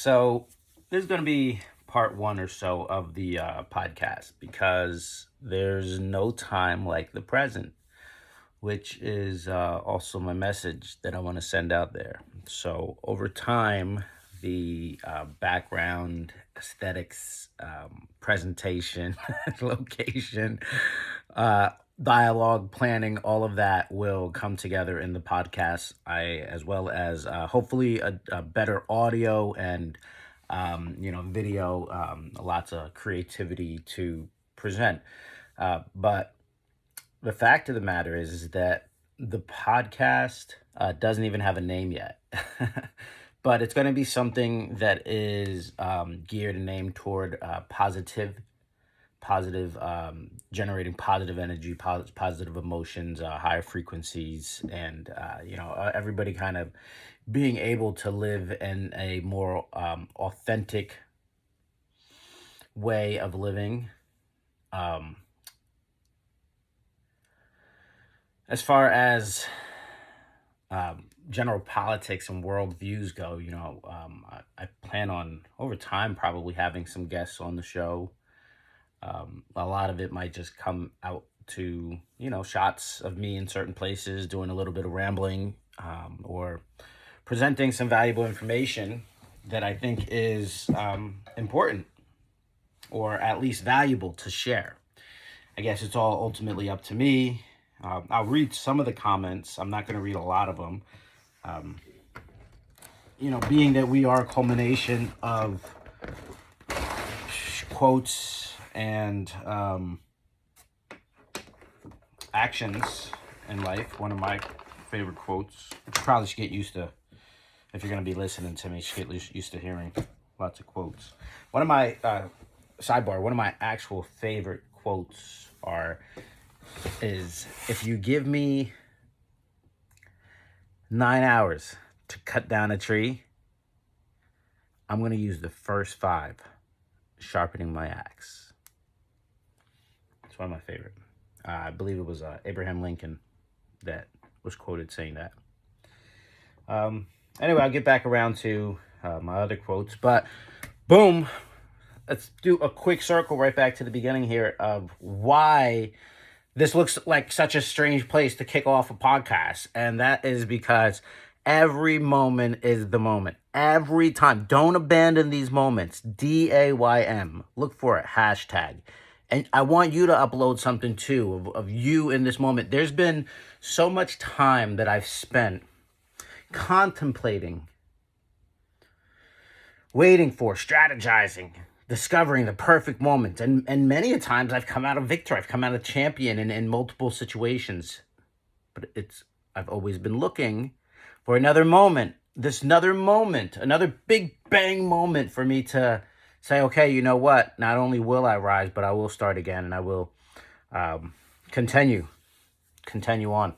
So this is going to be part one or so of the podcast because there's no time like the present, which is also my message that I want to send out there. So over time, the background, aesthetics, presentation, location, uh, dialogue, planning, all of that will come together in the podcast. As well as hopefully a better audio and video, lots of creativity to present. But the fact of the matter is that the podcast doesn't even have a name yet. But it's going to be something that is geared and aimed toward positive, generating positive energy, positive emotions, higher frequencies, and everybody kind of being able to live in a more authentic way of living. Um, as far as general politics and world views go, I plan on over time probably having some guests on the show. A lot of it might just come out to, shots of me in certain places doing a little bit of rambling, or presenting some valuable information that I think is important or at least valuable to share. I guess it's all ultimately up to me. I'll read some of the comments. I'm not going to read a lot of them. Being that we are a culmination of quotes and actions in life. One of my favorite quotes, which you probably should get used to if you're going to be listening to me, should get used to hearing lots of quotes. One of my, one of my actual favorite quotes is, if you give me 9 hours to cut down a tree, I'm going to use the first 5 sharpening my axe. It's one of my favorite. I believe it was Abraham Lincoln that was quoted saying that. Anyway, I'll get back around to my other quotes, but boom, let's do a quick circle right back to the beginning here of why this looks like such a strange place to kick off a podcast. And that is because every moment is the moment. Every time. Don't abandon these moments. DAYM. Look for it. Hashtag. And I want you to upload something too of you in this moment. There's been so much time that I've spent contemplating, waiting for, strategizing, discovering the perfect moment. And many a times I've come out a victor. I've come out a champion in multiple situations. But I've always been looking for another moment, another big bang moment for me to say, okay, you know what? Not only will I rise, but I will start again, and I will continue on.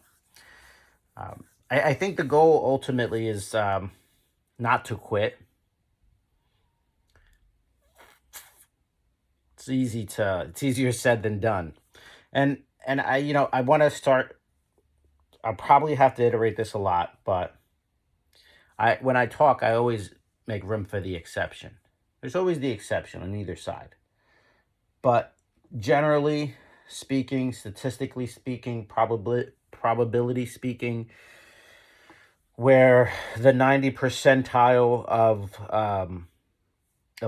I think the goal ultimately is not to quit. It's easier said than done. And I want to start. I'll probably have to iterate this a lot, but when I talk, I always make room for the exception. There's always the exception on either side. But generally speaking, statistically speaking, probability speaking, where the 90 percentile of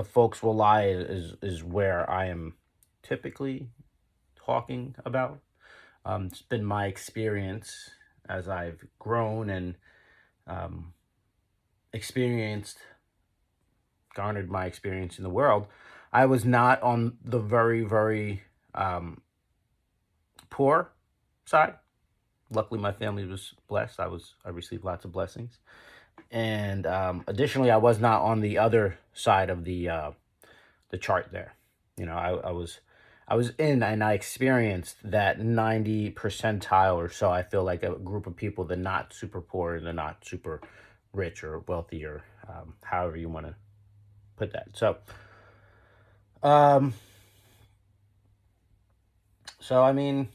folks will lie is where I am typically talking about. It's been my experience as I've grown and garnered my experience in the world. I was not on the very, very poor side. Luckily, my family was blessed. I received lots of blessings. And additionally, I was not on the other side of the chart there. I was in, and I experienced that 90 percentile or so. I feel like a group of people, they're not super poor and they're not super rich or wealthy, or however you want to put that. So I mean,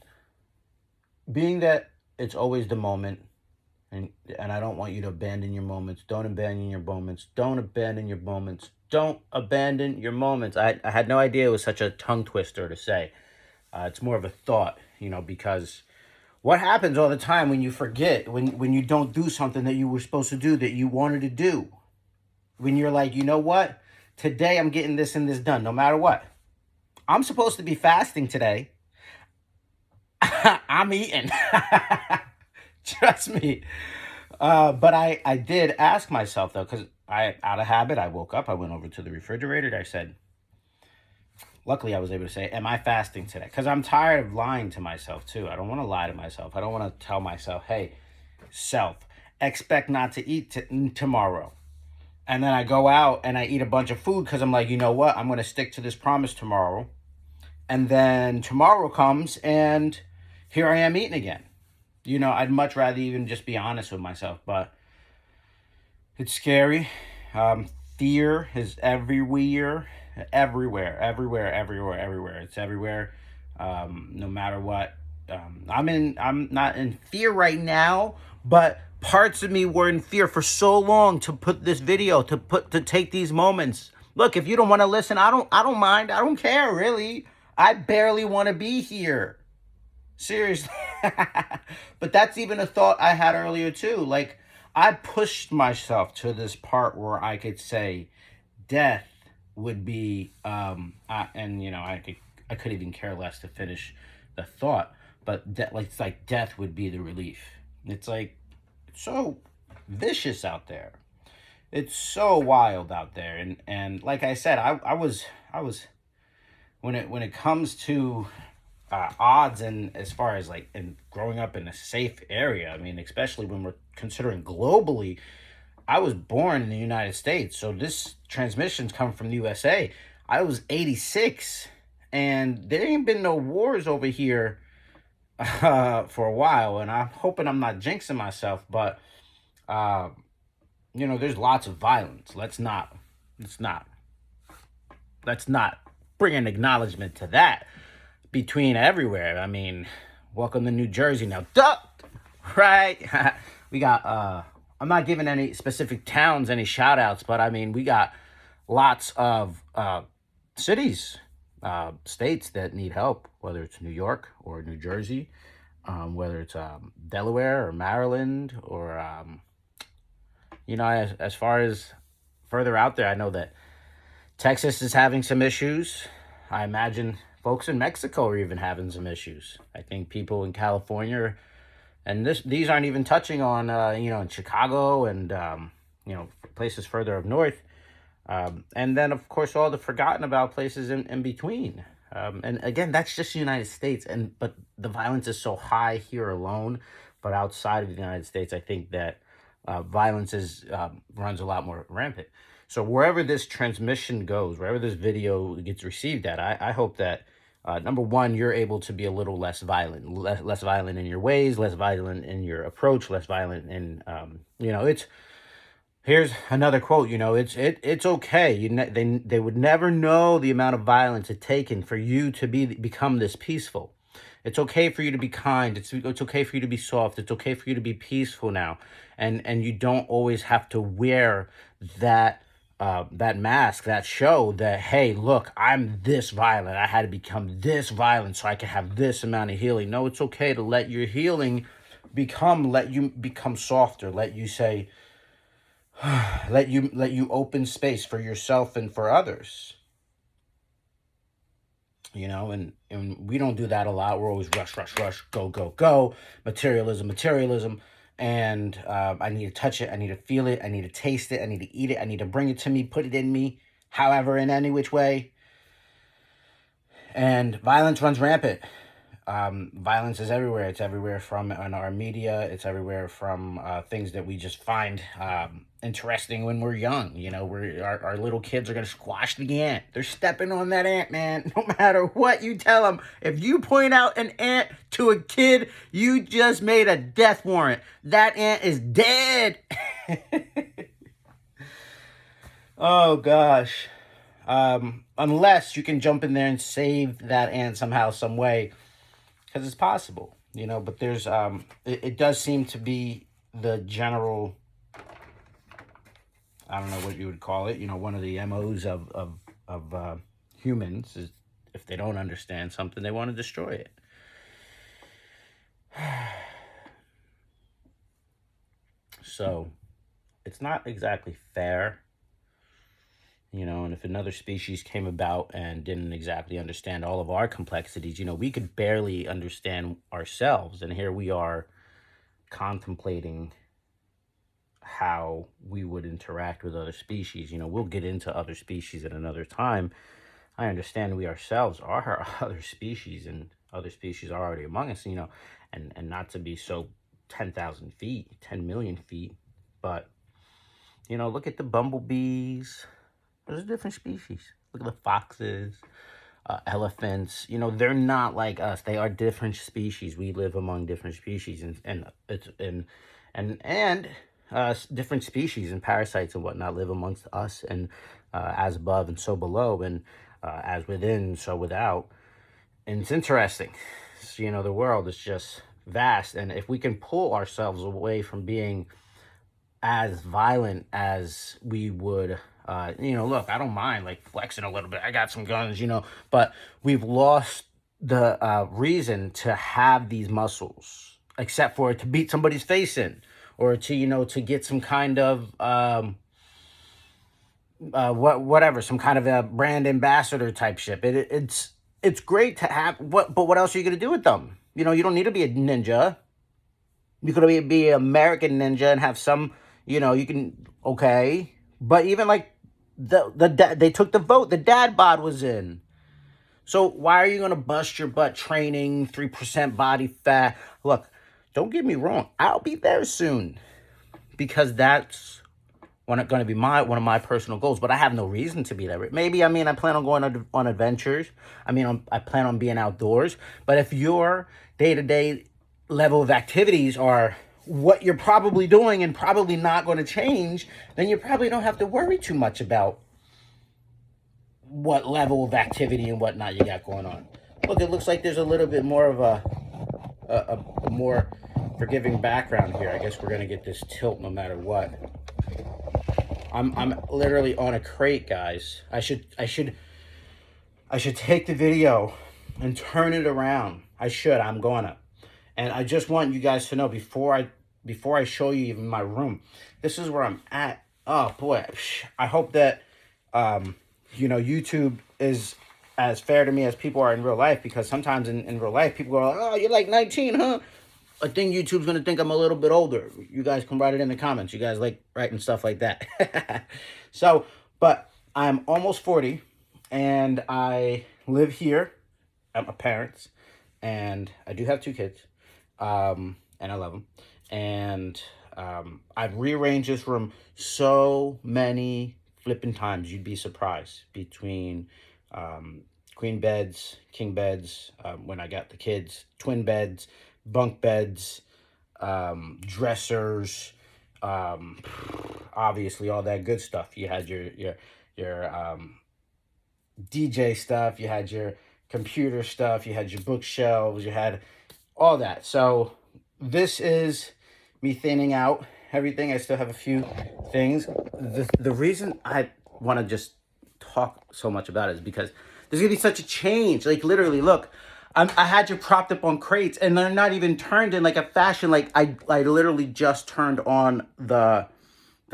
being that it's always the moment, And I don't want you to abandon your moments. Don't abandon your moments. Don't abandon your moments. Don't abandon your moments. I had no idea it was such a tongue twister to say. It's more of a thought, because what happens all the time when you forget, when you don't do something that you were supposed to do, that you wanted to do? When you're like, you know what? Today I'm getting this and this done, no matter what. I'm supposed to be fasting today. I'm eating. Trust me. But I did ask myself, though, because out of habit, I woke up, I went over to the refrigerator, and I said, luckily I was able to say, am I fasting today? Because I'm tired of lying to myself, too. I don't want to lie to myself. I don't want to tell myself, hey, self, expect not to eat tomorrow. And then I go out and I eat a bunch of food because I'm like, you know what? I'm going to stick to this promise tomorrow. And then tomorrow comes and here I am eating again. I'd much rather even just be honest with myself, but it's scary. Fear is everywhere, everywhere, everywhere, everywhere, everywhere. It's everywhere. No matter what. I'm not in fear right now, but parts of me were in fear for so long to put this video, to take these moments. Look, if you don't want to listen, I don't mind. I don't care, really. I barely want to be here. Seriously. But that's even a thought I had earlier too. Like, I pushed myself to this part where I could say death would be and I could even care less to finish the thought, but it's like death would be the relief. It's like, it's so vicious out there. It's so wild out there, and like I said, I was when it comes to odds, and as far as like in growing up in a safe area, I mean, especially when we're considering globally, I was born in the United States, so this transmission's come from the USA. I was 86, and there ain't been no wars over here for a while, and I'm hoping I'm not jinxing myself, but uh, there's lots of violence. Let's not, let's not bring an acknowledgement to that between everywhere. I mean, welcome to New Jersey now. Duh! Right? We got, I'm not giving any specific towns any shout outs, but I mean, we got lots of cities, states that need help, whether it's New York or New Jersey, whether it's Delaware or Maryland, or, as far as further out there, I know that Texas is having some issues. I imagine folks in Mexico are even having some issues. I think people in California, and these aren't even touching on, in Chicago and, places further up north. And then, of course, all the forgotten about places in between. And again, that's just the United States. But the violence is so high here alone. But outside of the United States, I think that violence runs a lot more rampant. So wherever this transmission goes, wherever this video gets received at, I hope that, number one, you're able to be a little less violent, less violent in your ways, less violent in your approach, less violent in, it's, here's another quote, it's okay. They would never know the amount of violence it's taken for you to become this peaceful. It's okay for you to be kind. It's okay for you to be soft. It's okay for you to be peaceful now. And you don't always have to wear that mask, that show that, hey, look, I'm this violent. I had to become this violent so I could have this amount of healing. No, it's okay to let your healing let you become softer. Let you say, let you open space for yourself and for others. And we don't do that a lot. We're always rush, rush, rush, go, go, go, materialism. And I need to touch it. I need to feel it. I need to taste it. I need to eat it. I need to bring it to me, put it in me, however, in any which way. And violence runs rampant. Violence is everywhere. It's everywhere from in our media. It's everywhere from things that we just find interesting when we're young. Our little kids are going to squash the ant. They're stepping on that ant, man. No matter what you tell them. If you point out an ant to a kid, you just made a death warrant. That ant is dead. Oh, gosh. Unless you can jump in there and save that ant somehow, some way. Because it's possible, but there's, it does seem to be the general, I don't know what you would call it, one of the MOs of humans is if they don't understand something, they want to destroy it. So it's not exactly fair, and if another species came about and didn't exactly understand all of our complexities, we could barely understand ourselves. And here we are contemplating how we would interact with other species. We'll get into other species at another time. I understand we ourselves are other species, and other species are already among us, and not to be so 10,000 feet, 10 million feet, but, look at the bumblebees. Those are different species. Look at the foxes, elephants. They're not like us. They are different species. We live among different species, and different species and parasites and whatnot live amongst us, and as above and so below, and as within so without. And it's interesting. So, the world is just vast, and if we can pull ourselves away from being as violent as we would, look, I don't mind like flexing a little bit. I got some guns, but we've lost the reason to have these muscles, except for to beat somebody's face in, or to, to get some kind of, whatever, some kind of a brand ambassador type shit. It's great to have, but what else are you going to do with them? You don't need to be a ninja. You could be an American ninja and have some, you can, okay. But even like they took the vote, the dad bod was in. So why are you going to bust your butt training, 3% body fat? Look, don't get me wrong. I'll be there soon because that's going to be one of my personal goals, but I have no reason to be there. Maybe, I plan on going on adventures. I plan on being outdoors. But if your day-to-day level of activities are what you're probably doing and probably not going to change, then you probably don't have to worry too much about what level of activity and whatnot you got going on. Look, it looks like there's a little bit more of a more forgiving background here. I guess we're going to get this tilt no matter what. I'm literally on a crate, guys. I should take the video and turn it around. I'm gonna. And I just want you guys to know before I show you even my room, this is where I'm at. Oh boy. I hope that YouTube is as fair to me as people are in real life, because sometimes in real life people are like, "Oh, you're like 19, huh?" I think YouTube's going to think I'm a little bit older. You guys can write it in the comments. You guys like writing stuff like that. So, but I'm almost 40, and I live here at my parents', and I do have 2 kids, and I love them. And I've rearranged this room so many flipping times, you'd be surprised, between queen beds, king beds, when I got the kids, twin beds, bunk beds, dressers, obviously all that good stuff. You had your DJ stuff, you had your computer stuff, you had your bookshelves, you had all that. So this is me thinning out everything. I still have a few things. The reason I want to just talk so much about it is because there's gonna be such a change. Like, literally, look, I had you propped up on crates, and they're not even turned in like a fashion. Like, I literally just turned on the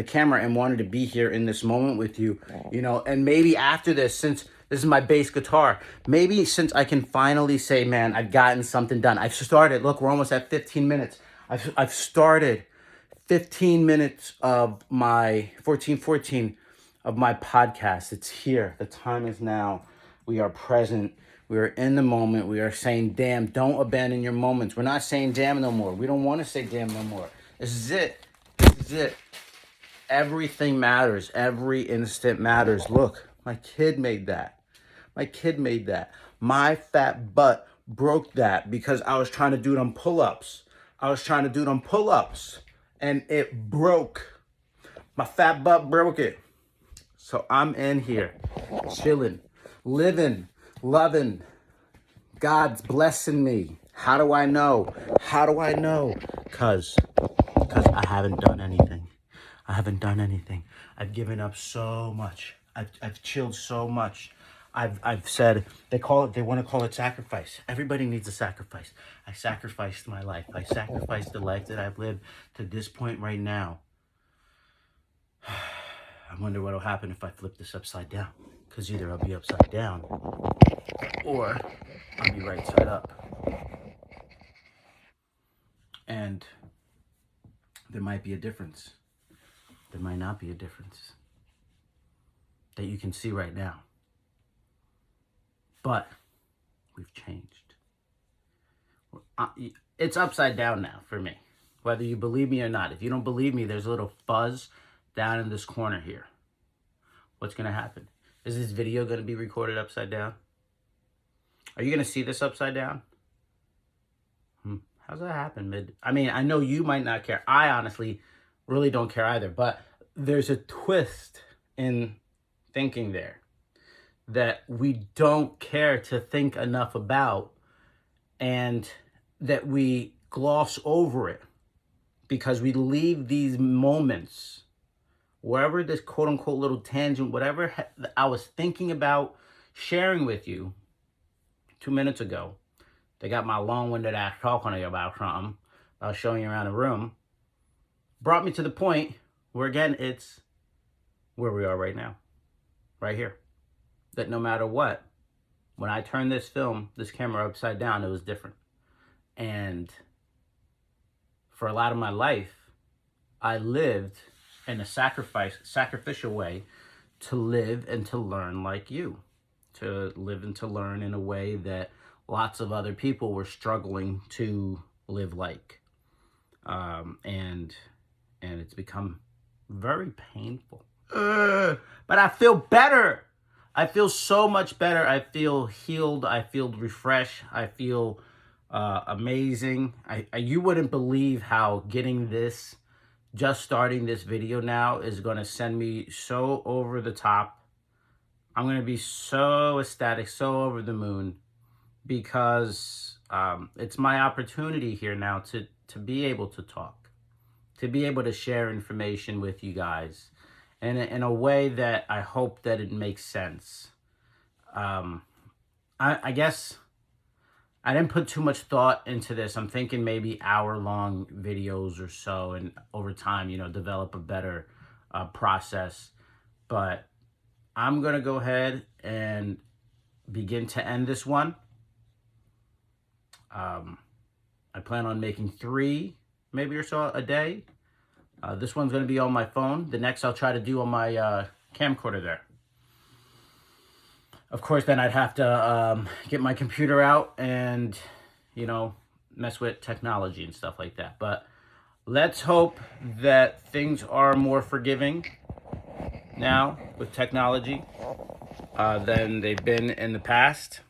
camera and wanted to be here in this moment with you, and maybe after this, since this is my bass guitar, maybe since I can finally say, man, I've gotten something done. I've started, look, we're almost at 15 minutes. I've started 15 minutes of my 14 of my podcast. It's here. The time is now. We are present. We are in the moment. We are saying, damn, don't abandon your moments. We're not saying damn no more. We don't want to say damn no more. This is it. This is it. Everything matters. Every instant matters. Look, my kid made that. My kid made that. My fat butt broke that because I was trying to do them pull-ups. And it broke. My fat butt broke it. So I'm in here, chilling, living, loving. God's blessing me. How do I know? Because because I haven't done anything. I haven't done anything. I've given up so much. I've chilled so much. I've said they want to call it sacrifice. Everybody needs a sacrifice. I sacrificed my life. I sacrificed the life that I've lived to this point right now. I wonder what'll happen if I flip this upside down. Because either I'll be upside down or I'll be right side up. And there might be a difference. There might not be a difference that you can see right now. But we've changed. It's upside down now for me, whether you believe me or not. If you don't believe me, there's a little fuzz down in this corner here. What's going to happen? Is this video going to be recorded upside down? Are you going to see this upside down? How's that happen? I mean, I know you might not care. I honestly really don't care either. But there's a twist in thinking there that we don't care to think enough about, and that we gloss over it because we leave these moments, wherever this quote unquote little tangent, whatever I was thinking about sharing with you 2 minutes ago, they got my long-winded ass talking to you about something, about showing you around the room, brought me to the point where, again, it's where we are right now, right here. That no matter what, when I turned this camera upside down, it was different. And for a lot of my life, I lived in a sacrificial way to live and to learn like you. To live and to learn in a way that lots of other people were struggling to live like. And it's become very painful. But I feel better. I feel so much better. I feel healed. I feel refreshed. I feel amazing. You wouldn't believe how just starting this video now is going to send me so over the top. I'm going to be so ecstatic, so over the moon, because it's my opportunity here now to be able to talk, to be able to share information with you guys in a way that I hope that it makes sense. I guess I didn't put too much thought into this. I'm thinking maybe hour-long videos or so, and over time, develop a better process. But I'm going to go ahead and begin to end this one. I plan on making 3 maybe or so a day. This one's going to be on my phone. The next I'll try to do on my camcorder there. Of course, then I'd have to get my computer out and, mess with technology and stuff like that. But let's hope that things are more forgiving now with technology than they've been in the past.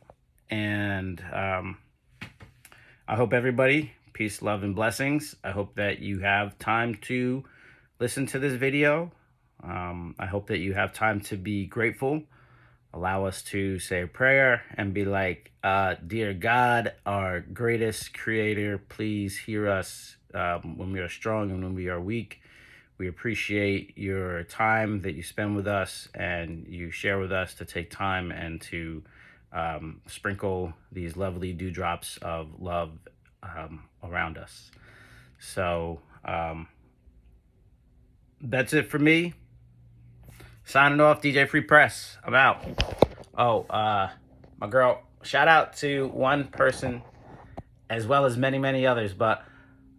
And I hope everybody, peace, love, and blessings. I hope that you have time to listen to this video. I hope that you have time to be grateful. Allow us to say a prayer and be like, dear God, our greatest creator, please hear us when we are strong and when we are weak. We appreciate your time that you spend with us and you share with us to take time and to sprinkle these lovely dewdrops of love around us. So that's it for me. Signing off, DJ Free Press. I'm out. Oh, my girl, shout out to one person as well as many, many others. But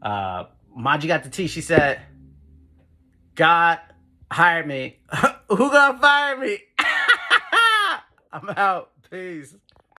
Maji got the tea. She said, God hired me. Who gonna fire me? I'm out. Peace.